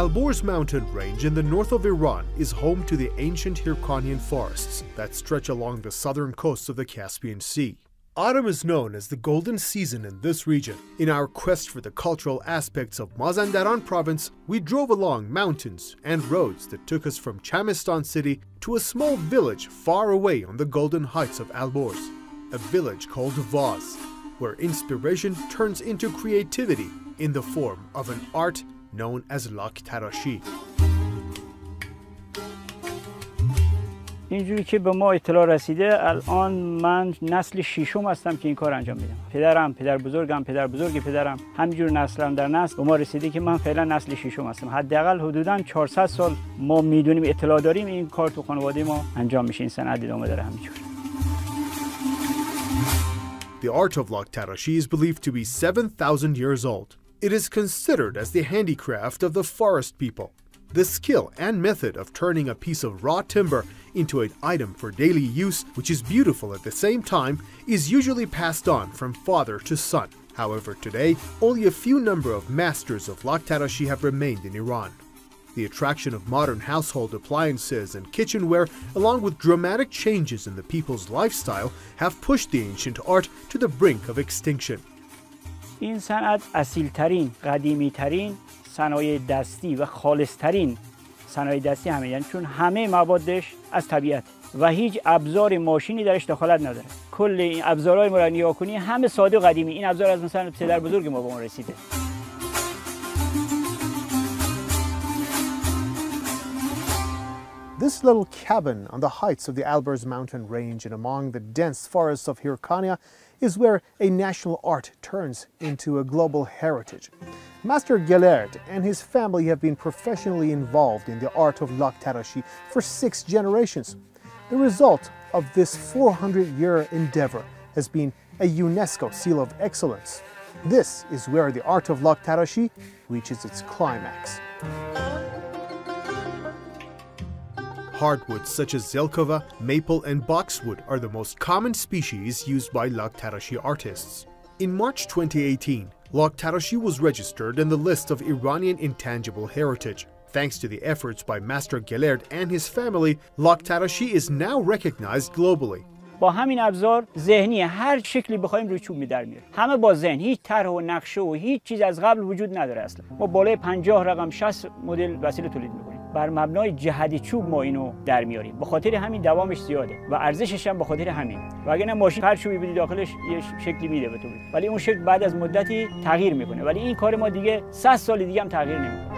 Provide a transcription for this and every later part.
Alborz mountain range in the north of Iran is home to the ancient Hyrcanian forests that stretch along the southern coast of the Caspian Sea. Autumn is known as the golden season in this region. In our quest for the cultural aspects of Mazandaran province, we drove along mountains and roads that took us from Chamistan city to a small village far away on the golden heights of Alborz, a village called Vaz, where inspiration turns into creativity in the form of an art known as tarashi. اینجوری که به ما اطلاع رسیده الان من نسل ششم هستم که این کار انجام میدم. پدرم، پدر بزرگم، پدر بزرگ پدرم همینجور نسل در نسل به ما رسیده که من فعلا نسل ششم هستم. حداقل حدوداً 400 سال ما میدونیم اطلاع داریم این کار تو خانواده ما انجام میشه. این صنعت ادامه داره همینجور. The art of tarashi is believed to be 7,000 years old. It is considered as the handicraft of the forest people. The skill and method of turning a piece of raw timber into an item for daily use, which is beautiful at the same time, is usually passed on from father to son. However, today, only a few number of masters of tarashi have remained in Iran. The attraction of modern household appliances and kitchenware, along with dramatic changes in the people's lifestyle, have pushed the ancient art to the brink of extinction. این صنعت اصیل‌ترین، قدیمی‌ترین صنایع دستی و خالص‌ترین صنایع دستی همه، یعنی چون همه موادش از طبیعت و هیچ ابزار ماشینی درش دخالت نداره. کل این ابزارهای ما را نگاه کنی همه ساده و قدیمی. این ابزار از مثلا پدر بزرگ ما به ما رسیده. This little cabin on the heights of the Alborz mountain range and among the dense forests of Hyrcania is where a national art turns into a global heritage. Master Gelert and his family have been professionally involved in the art of tarashi for 6 generations. The result of this 400-year endeavor has been a UNESCO Seal of Excellence. This is where the art of tarashi reaches its climax. Hardwoods such as zelkova, maple, and boxwood are the most common species used by tarashi artists. In March 2018, tarashi was registered in the list of Iranian intangible heritage. Thanks to the efforts by Master Gelert and his family, tarashi is now recognized globally. با همین ابزار ذهنی هر شکلی بخوایم روی چوب در میاره. همه با ذهن، هیچ طرح و نقشه و هیچ چیز از قبل وجود نداره اصلا. ما بالای 50 رقم 60 مدل وسیله تولید میکنیم. بر مبنای جهت چوب ما اینو در میاریم. به خاطر همین دوامش زیاده و ارزشش هم به خاطر همین. و اگه نه ماشین هر چوبی بدی داخلش یه شکلی میده به تو. ولی اون شکل بعد از مدتی تغییر میکنه. ولی این کار ما دیگه 100 سال دیگه هم تغییر نمیکنه.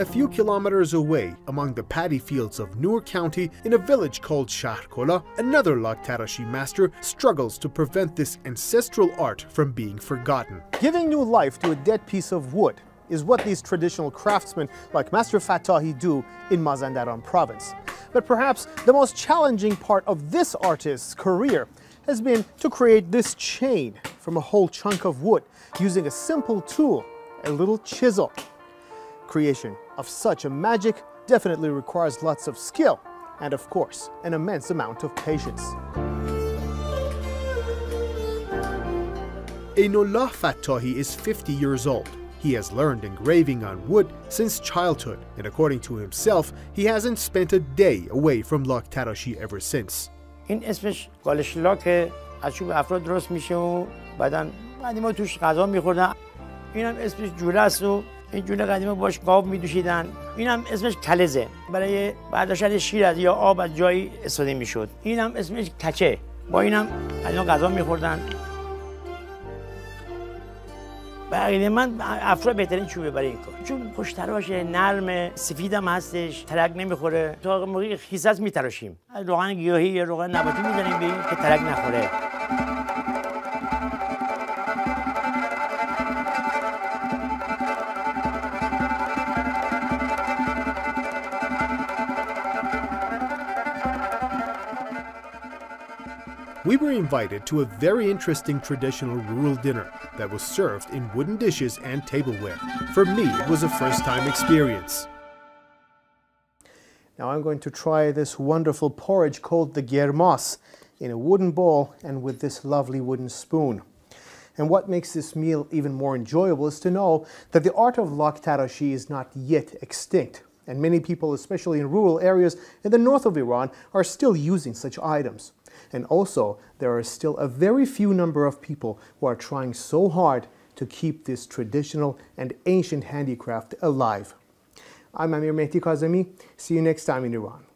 A few kilometers away, among the paddy fields of Nur County, in a village called Shahrkola, another tarashi master struggles to prevent this ancestral art from being forgotten. Giving new life to a dead piece of wood is what these traditional craftsmen like Master Fatahi do in Mazandaran province. But perhaps the most challenging part of this artist's career has been to create this chain from a whole chunk of wood using a simple tool, a little chisel. Creation of such a magic definitely requires lots of skill and, of course, an immense amount of patience. Einullah Fatahi is 50 years old. He has learned engraving on wood since childhood, and according to himself, he hasn't spent a day away from tarashi ever since. این اسمش گالشلاک از چوب افراد درست میشه و بعداً قدیما توش غذا میخوردن. اینم اسمش جوله است و این جوله قدیما باش گاو میدوشیدن. اینم اسمش کلزه. برای برداشتن شیر از یا آب از جایی استفاده میشد. اینم اسمش کچه. با اینم قدیما غذا میخوردن. بقیه من افراد بهترین چوبه برای این کار. چون خوش تراشه، نرمه، سفیدم هستش، ترک نمیخوره. تا موقعی خیساس میتراشیم. روغن گیاهی یا روغن نباتی میزنیم به این که ترک نخوره. We were invited to a very interesting traditional rural dinner that was served in wooden dishes and tableware. For me, it was a first-time experience. Now I'm going to try this wonderful porridge called the germas in a wooden bowl and with this lovely wooden spoon. And what makes this meal even more enjoyable is to know that the art of lak tarashi is not yet extinct. And many people, especially in rural areas in the north of Iran, are still using such items. And also, there are still a very few number of people who are trying so hard to keep this traditional and ancient handicraft alive. I'm Amir Mehdi Kazemi. See you next time in Iran.